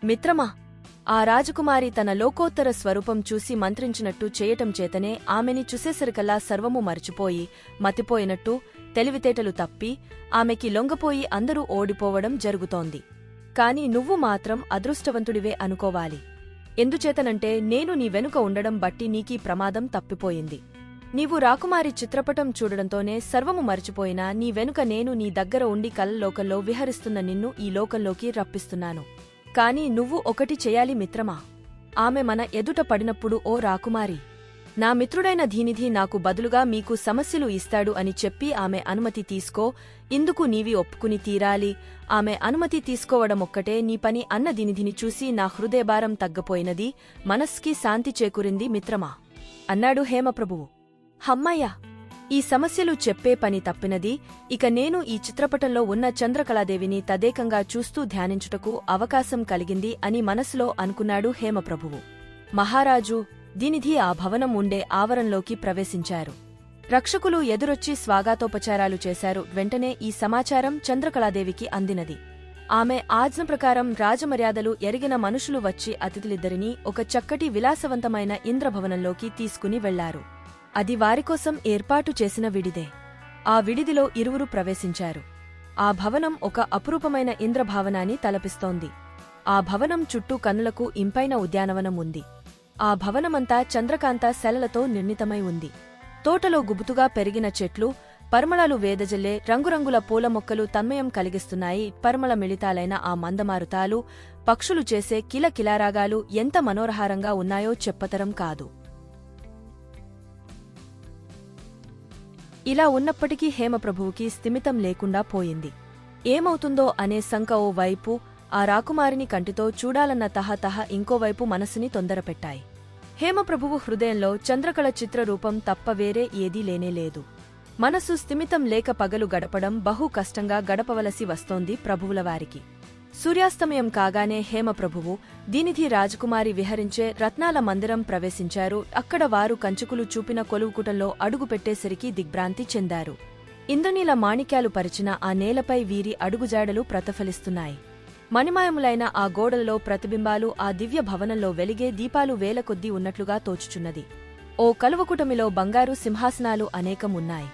మిత్రమా, ఆ రాజకుమారి తన లోకోత్తర స్వరూపం చూసి మంత్రించినట్టు చేయటం చేతనే ఆమెని చూసేసరికల్లా సర్వము మరిచిపోయి మతిపోయినట్టు తెలివితేటలు తప్పి ఆమెకి లొంగపోయి అందరూ ఓడిపోవడం జరుగుతోంది. కాని నువ్వు మాత్రం అదృష్టవంతుడివే అనుకోవాలి. ఎందుచేతనంటే నేను నీ వెనుక ఉండడం బట్టి నీకీ ప్రమాదం తప్పిపోయింది. నీవు రాకుమారి చిత్రపటం చూడడంతోనే సర్వము మరిచిపోయినా నీ వెనుక నేను నీ దగ్గర ఉండి కలలోకంలో విహరిస్తున్న నిన్ను ఈ లోకంలోకి రప్పిస్తున్నాను. కాని నువ్వు ఒకటి చెయ్యాలి మిత్రమా. ఆమె మన ఎదుట పడినప్పుడు ఓ రాకుమారి, నా మిత్రుడైన ధీనిధి నాకు బదులుగా మీకు సమస్యలు ఇస్తాడు అని చెప్పి ఆమె అనుమతి తీసుకో. ఇందుకు నీవి ఒప్పుకుని తీరాలి. ఆమె అనుమతి తీసుకోవడమొక్కటే నీ పని అన్న ధీనిధిని చూసి నా హృదయభారం తగ్గపోయినది, మనస్కి శాంతి చేకూరింది మిత్రమా అన్నాడు హేమప్రభువు. హమ్మయ్యా, ఈ సమస్యలు చెప్పే పని తప్పినది. ఇక నేను ఈ చిత్రపటంలో ఉన్న చంద్రకళాదేవిని తదేకంగా చూస్తూ ధ్యానించుటకు అవకాశం కలిగింది అని మనసులో అనుకున్నాడు హేమప్రభువు. మహారాజు ధీనిధి ఆ భవనం ఉండే ఆవరణలోకి ప్రవేశించారు. రక్షకులు ఎదురొచ్చి స్వాగతోపచారాలు చేశారు. వెంటనే ఈ సమాచారం చంద్రకళాదేవికి అందినది. ఆమె ఆజ్ఞ ప్రకారం రాజమర్యాదలు ఎరిగిన మనుషులు వచ్చి అతిథులిద్దరినీ ఒక చక్కటి విలాసవంతమైన ఇంద్రభవనంలోకి తీసుకుని వెళ్లారు. అది వారికోసం ఏర్పాటు చేసిన విడిదే. ఆ విడిదిలో ఇరువురు ప్రవేశించారు. ఆ భవనం ఒక అపురూపమైన ఇంద్రభావనాన్ని తలపిస్తోంది. ఆ భవనం చుట్టూ కన్నులకు ఇంపైన ఉద్యానవనం ఉంది. ఆ భవనమంతా చంద్రకాంత శలలతో నిర్మితమై ఉంది. తోటలో గుబుతుగా పెరిగిన చెట్లు, పరిమళాలు వేదజల్లే రంగురంగుల పూల మొక్కలు తన్మయం కలిగిస్తున్నాయి. పరిమళ మిళితాలైన ఆ మందమారుతాలు, పక్షులు చేసే కిలకిలారాగాలు ఎంత మనోరహారంగా ఉన్నాయో చెప్పతరం కాదు. ఇలా ఉన్నప్పటికీ హేమప్రభువుకి స్థిమితం లేకుండా పోయింది. ఏమవుతుందో అనే శంక ఓ వైపు, ఆ రాకుమారిని కంటితో చూడాలన్న తహతహ ఇంకోవైపు మనసుని తొందరపెట్టాయి. హేమప్రభువు హృదయంలో చంద్రకళ చిత్రరూపం తప్ప వేరే ఏదీ లేనేలేదు. మనసు స్థిమితం లేక పగలు గడపడం బహు కష్టంగా గడపవలసి వస్తోంది ప్రభువులవారికి. సూర్యాస్తమయం కాగానే హేమప్రభువు ధీనిధి రాజకుమారి విహరించే రత్నాల మందిరం ప్రవేశించారు. అక్కడ వారు కంచుకులు చూపిన కొలువుకుటంలో అడుగుపెట్టేసరికి దిగ్భ్రాంతి చెందారు. ఇంద్రనీల మాణిక్యాలు పరిచిన ఆ నేలపై వీరి అడుగుజాడలు ప్రతిఫలిస్తున్నాయి. మణిమాయములైన ఆ గోడలలో ప్రతిబింబాలు ఆ దివ్య భవనంలో వెలిగే దీపాలు వేల కొద్దీ ఉన్నట్లుగా తోచుచున్నది. ఓ కలువకుటమిలో బంగారు సింహాసనాలు అనేకం ఉన్నాయి.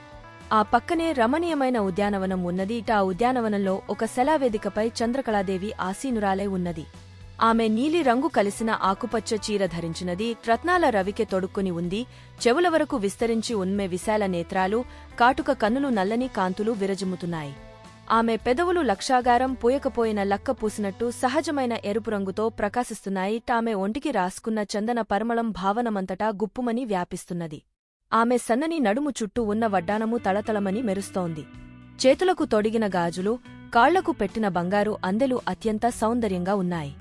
ఆ పక్కనే రమణీయమైన ఉద్యానవనం ఉన్నది. ఆ ఉద్యానవనంలో ఒక శలావేదికపై చంద్రకళాదేవి ఆసీనురాలై ఉన్నది. ఆమె నీలి రంగు కలిసిన ఆకుపచ్చ చీర ధరించినది. రత్నాల రవికె తొడుక్కుని ఉంది. చెవుల వరకు విస్తరించి ఉన్మె విశాల నేత్రాలు, కాటుక కన్నులు నల్లని కాంతులు విరజిమ్ముతున్నాయి. ఆమె పెదవులు లక్షాగారం పూయకపోయిన లక్క పూసినట్టు సహజమైన ఎరుపు రంగుతో ప్రకాశిస్తున్నాయి. ఆమె ఒంటికి రాసుకున్న చందన పరిమళం భావనమంతటా గుప్పుమని వ్యాపిస్తున్నది. ఆమె సన్నని నడుము చుట్టూ ఉన్న వడ్డానము తళతళమని మెరుస్తోంది. చేతులకు తొడిగిన గాజులు, కాళ్లకు పెట్టిన బంగారు అందెలు అత్యంత సౌందర్యంగా ఉన్నాయి.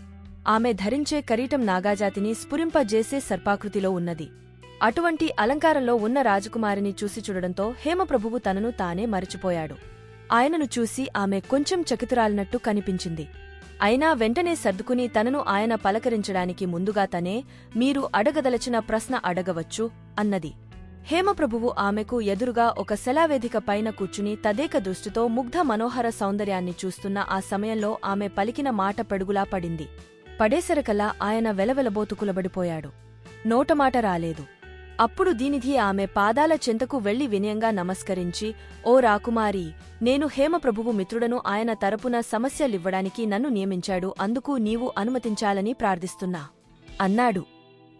ఆమె ధరించే కరీటం నాగాజాతిని స్ఫురింపజేసే సర్పాకృతిలో ఉన్నది. అటువంటి అలంకారంలో ఉన్న రాజకుమారిని చూసి చూడడంతో హేమప్రభువు తనను తానే మరిచిపోయాడు. ఆయనను చూసి ఆమె కొంచెం చకితురాలినట్టు కనిపించింది. అయినా వెంటనే సర్దుకుని తనను ఆయన పలకరించడానికి ముందుగా తనే, మీరు అడగదలచిన ప్రశ్న అడగవచ్చు అన్నది. హేమప్రభువు ఆమెకు ఎదురుగా ఒక శలావేదిక పైన కూర్చుని తదేక దృష్టితో ముగ్ధ మనోహర సౌందర్యాన్ని చూస్తున్న ఆ సమయంలో ఆమె పలికిన మాట పెడుగులా పడింది. పడేసరికల్లా ఆయన వెలవెలబోతుకులబడిపోయాడు. నోటమాట రాలేదు. అప్పుడు ధీనిధి ఆమె పాదాల చెంతకు వెళ్లి వినయంగా నమస్కరించి, ఓ రాకుమారి, నేను హేమప్రభువు మిత్రుడను. ఆయన తరపున సమస్యలివ్వడానికి నన్ను నియమించాడు. అందుకు నీవు అనుమతించాలని ప్రార్థిస్తున్నా అన్నాడు.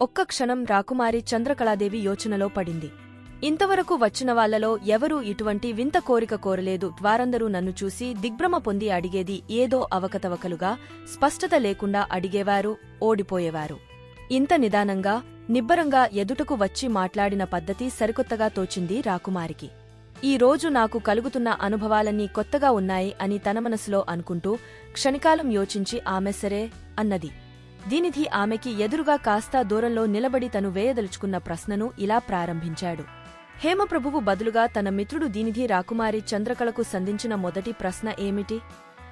ఒక్క క్షణం రాకుమారి చంద్రకళాదేవి యోచనలో పడింది. ఇంతవరకు వచ్చిన వాళ్లలో ఎవరూ ఇటువంటి వింత కోరిక కోరలేదు. వారందరూ నన్ను చూసి దిగ్భ్రమ పొంది అడిగేది ఏదో అవకతవకలుగా, స్పష్టత లేకుండా అడిగేవారు, ఓడిపోయేవారు. ఇంత నిదానంగా, నిబ్బరంగా ఎదుటకు వచ్చి మాట్లాడిన పద్ధతి సరికొత్తగా తోచింది రాకుమారికి. ఈ రోజు నాకు కలుగుతున్న అనుభవాలన్నీ కొత్తగా ఉన్నాయి అని తన మనసులో అనుకుంటూ క్షణికాలం యోచించి ఆమె సరే అన్నది. ధీనిధి ఆమెకి ఎదురుగా కాస్తా దూరంలో నిలబడి తను వేయదలుచుకున్న ప్రశ్నను ఇలా ప్రారంభించాడు. హేమప్రభువు బదులుగా తన మిత్రుడు ధీనిధి రాకుమారి చంద్రకళకు సంధించిన మొదటి ప్రశ్న ఏమిటి?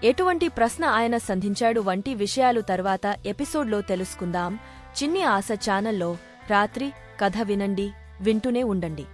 ఎటువంటి ప్రశ్న ఆయన సంధించాడు వంటి విషయాలు తర్వాత ఎపిసోడ్లో తెలుసుకుందాం. చిన్ని ఆశ ఛానల్లో రాత్రి కథ వినండి, వింటూనే ఉండండి.